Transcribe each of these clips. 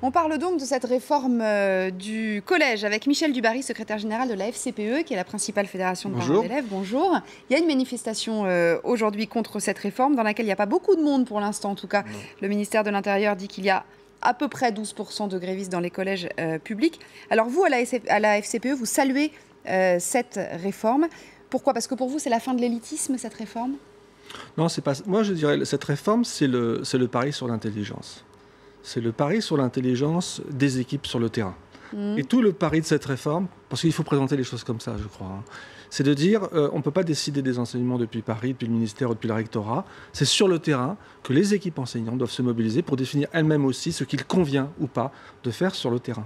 On parle donc de cette réforme du collège avec Michel Dubarry, secrétaire général de la FCPE, qui est la principale fédération de parents d'élèves. Bonjour. Il y a une manifestation aujourd'hui contre cette réforme dans laquelle il n'y a pas beaucoup de monde pour l'instant. En tout cas, le ministère de l'Intérieur dit qu'il y a à peu près 12% de grévistes dans les collèges publics. Alors vous, à la FCPE, vous saluez cette réforme. Pourquoi? Parce que pour vous, c'est la fin de l'élitisme, cette réforme? Non, c'est pas. Moi, je dirais cette réforme, c'est le pari sur l'intelligence. C'est le pari sur l'intelligence des équipes sur le terrain. Et tout le pari de cette réforme, parce qu'il faut présenter les choses comme ça, je crois, c'est de dire on ne peut pas décider des enseignements depuis Paris, depuis le ministère ou depuis le rectorat. C'est sur le terrain que les équipes enseignantes doivent se mobiliser pour définir elles-mêmes aussi ce qu'il convient ou pas de faire sur le terrain.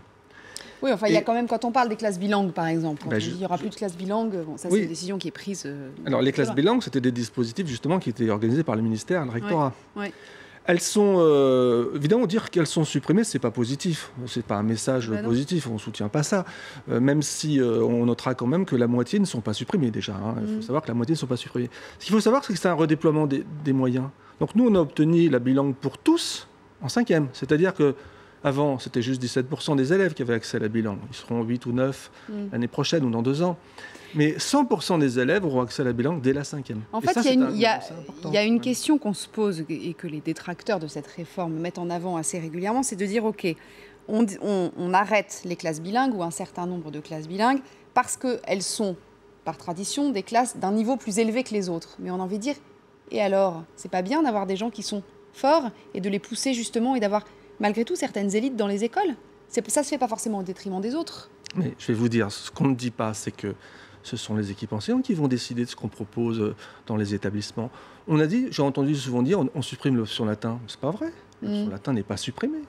Oui, enfin, il y a quand même, quand on parle des classes bilingues, par exemple, il n'y aura plus de classes bilingues, bon, ça, c'est une décision qui est prise... Alors, les classes bilingues, c'était des dispositifs, justement, qui étaient organisés par le ministère et le rectorat. Ouais. Elles sont... évidemment, dire qu'elles sont supprimées, ce n'est pas positif. Ce n'est pas un message positif, on ne soutient pas ça. Même si on notera quand même que la moitié ne sont pas supprimées, déjà. Il faut savoir que la moitié ne sont pas supprimées. Ce qu'il faut savoir, c'est que c'est un redéploiement des moyens. Donc, nous, on a obtenu la bilingue pour tous en 5e. C'est-à-dire que avant, c'était juste 17% des élèves qui avaient accès à la bilangue. Ils seront 8 ou 9 l'année prochaine ou dans 2 ans. Mais 100% des élèves auront accès à la bilangue dès la 5e. En fait, il y a une question qu'on se pose et que les détracteurs de cette réforme mettent en avant assez régulièrement, c'est de dire, OK, on arrête les classes bilingues ou un certain nombre de classes bilingues parce qu'elles sont, par tradition, des classes d'un niveau plus élevé que les autres. Mais on a envie de dire, et alors, c'est pas bien d'avoir des gens qui sont forts et de les pousser justement et d'avoir... malgré tout, certaines élites dans les écoles. Ça ne se fait pas forcément au détriment des autres. Mais je vais vous dire, ce qu'on ne dit pas, c'est que ce sont les équipes enseignantes qui vont décider de ce qu'on propose dans les établissements. On a dit, j'ai entendu souvent dire, on supprime l'option latin. Ce n'est pas vrai. L'option latin n'est pas supprimée.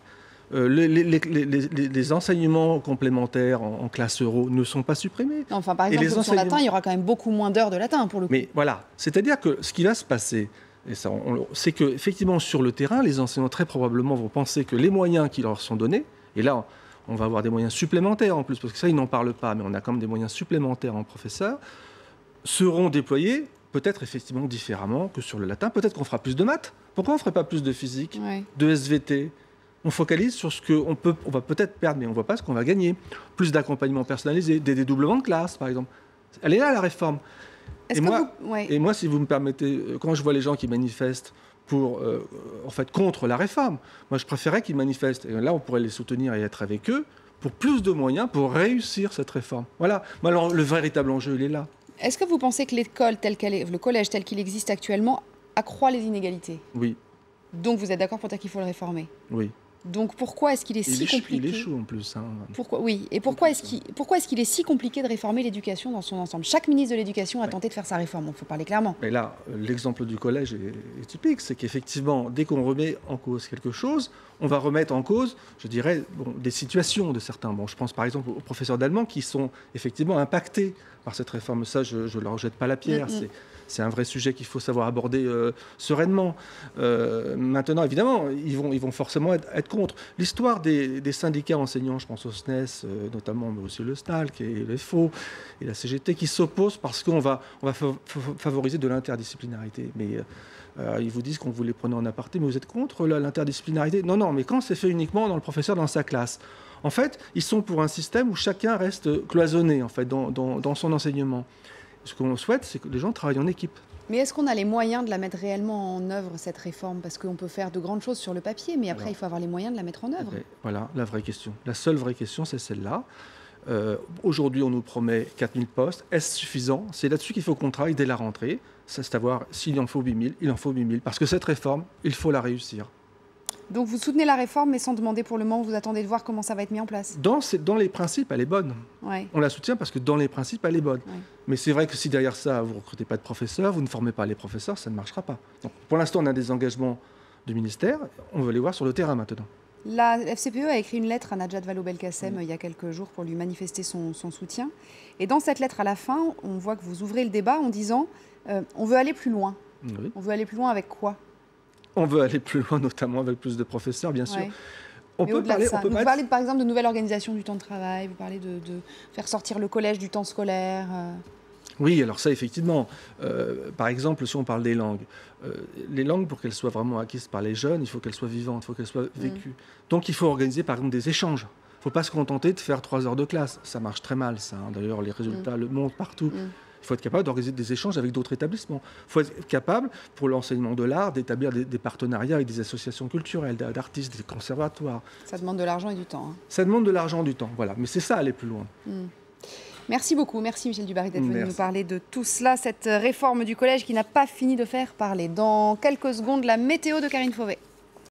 Les enseignements complémentaires en classe euro ne sont pas supprimés. Enfin, par exemple, l'option latin, il y aura quand même beaucoup moins d'heures de latin, pour le coup. Mais voilà, c'est-à-dire que ce qui va se passer... c'est qu'effectivement, sur le terrain, les enseignants très probablement vont penser que les moyens qui leur sont donnés, et là, on va avoir des moyens supplémentaires en plus, parce que ça, ils n'en parlent pas, mais on a quand même des moyens supplémentaires en professeurs, seront déployés peut-être effectivement différemment que sur le latin. Peut-être qu'on fera plus de maths. Pourquoi on ne ferait pas plus de physique, de SVT? On focalise sur ce qu'on va peut-être perdre, mais on ne voit pas ce qu'on va gagner. Plus d'accompagnement personnalisé, des dédoublements de classe, par exemple. Elle est là, la réforme. Et moi, si vous me permettez, quand je vois les gens qui manifestent contre la réforme, moi je préférais qu'ils manifestent. Et là, on pourrait les soutenir et être avec eux pour plus de moyens pour réussir cette réforme. Voilà. Alors, le véritable enjeu, il est là. Est-ce que vous pensez que l'école telle qu'elle est, le collège tel qu'il existe actuellement, accroît les inégalités? Oui. Donc vous êtes d'accord pour dire qu'il faut le réformer? Oui. Donc pourquoi est-ce qu'il est si compliqué? Il est chaud en plus. Pourquoi est-ce qu'il est si compliqué de réformer l'éducation dans son ensemble? Chaque ministre de l'Éducation a tenté de faire sa réforme, il faut parler clairement. Mais là, l'exemple du collège est typique, c'est qu'effectivement, dès qu'on remet en cause quelque chose, on va remettre en cause, je dirais, des situations de certains. Je pense par exemple aux professeurs d'allemand qui sont effectivement impactés par cette réforme. Ça, je ne leur jette pas la pierre. C'est un vrai sujet qu'il faut savoir aborder sereinement. Maintenant, évidemment, ils vont forcément être contre. L'histoire des syndicats enseignants, je pense au SNES, notamment, mais aussi le SNALC et le FO et la CGT, qui s'opposent parce qu'on va favoriser de l'interdisciplinarité. Mais ils vous disent qu'on vous les prenait en aparté, mais vous êtes contre l'interdisciplinarité? Non, mais quand c'est fait uniquement dans le professeur dans sa classe. En fait, ils sont pour un système où chacun reste cloisonné en fait, dans son enseignement. Ce qu'on souhaite, c'est que les gens travaillent en équipe. Mais est-ce qu'on a les moyens de la mettre réellement en œuvre, cette réforme? Parce qu'on peut faire de grandes choses sur le papier, mais après, il faut avoir les moyens de la mettre en œuvre. Voilà la vraie question. La seule vraie question, c'est celle-là. Aujourd'hui, on nous promet 4000 postes. Est-ce suffisant? C'est là-dessus qu'il faut qu'on travaille dès la rentrée. C'est à voir s'il en faut 8000, il en faut 8000. Parce que cette réforme, il faut la réussir. Donc vous soutenez la réforme, mais sans demander pour le moment, vous attendez de voir comment ça va être mis en place? Dans les principes, elle est bonne. On la soutient parce que dans les principes, elle est bonne. Mais c'est vrai que si derrière ça, vous ne recrutez pas de professeurs, vous ne formez pas les professeurs, ça ne marchera pas. Donc, pour l'instant, on a des engagements du ministère. On veut les voir sur le terrain maintenant. La FCPE a écrit une lettre à Najat Vallaud-Belkacem il y a quelques jours pour lui manifester son soutien. Et dans cette lettre, à la fin, on voit que vous ouvrez le débat en disant on veut aller plus loin. On veut aller plus loin avec quoi? On veut aller plus loin, notamment avec plus de professeurs, bien sûr. On peut parler, vous parlez par exemple de nouvelle organisation du temps de travail, vous parlez de faire sortir le collège du temps scolaire. Oui, alors ça, effectivement. Par exemple, si on parle des langues, les langues, pour qu'elles soient vraiment acquises par les jeunes, il faut qu'elles soient vivantes, il faut qu'elles soient vécues. Donc il faut organiser, par exemple, des échanges. Il ne faut pas se contenter de faire 3 heures de classe. Ça marche très mal, ça. D'ailleurs, les résultats le montrent partout. Il faut être capable d'organiser des échanges avec d'autres établissements. Il faut être capable, pour l'enseignement de l'art, d'établir des partenariats avec des associations culturelles, d'artistes, des conservatoires. Ça demande de l'argent et du temps. Ça demande de l'argent et du temps, voilà. Mais c'est ça, aller plus loin. Merci beaucoup. Merci Michel Dubarry d'être venu nous parler de tout cela, cette réforme du collège qui n'a pas fini de faire parler. Dans quelques secondes, la météo de Karine Fauvet.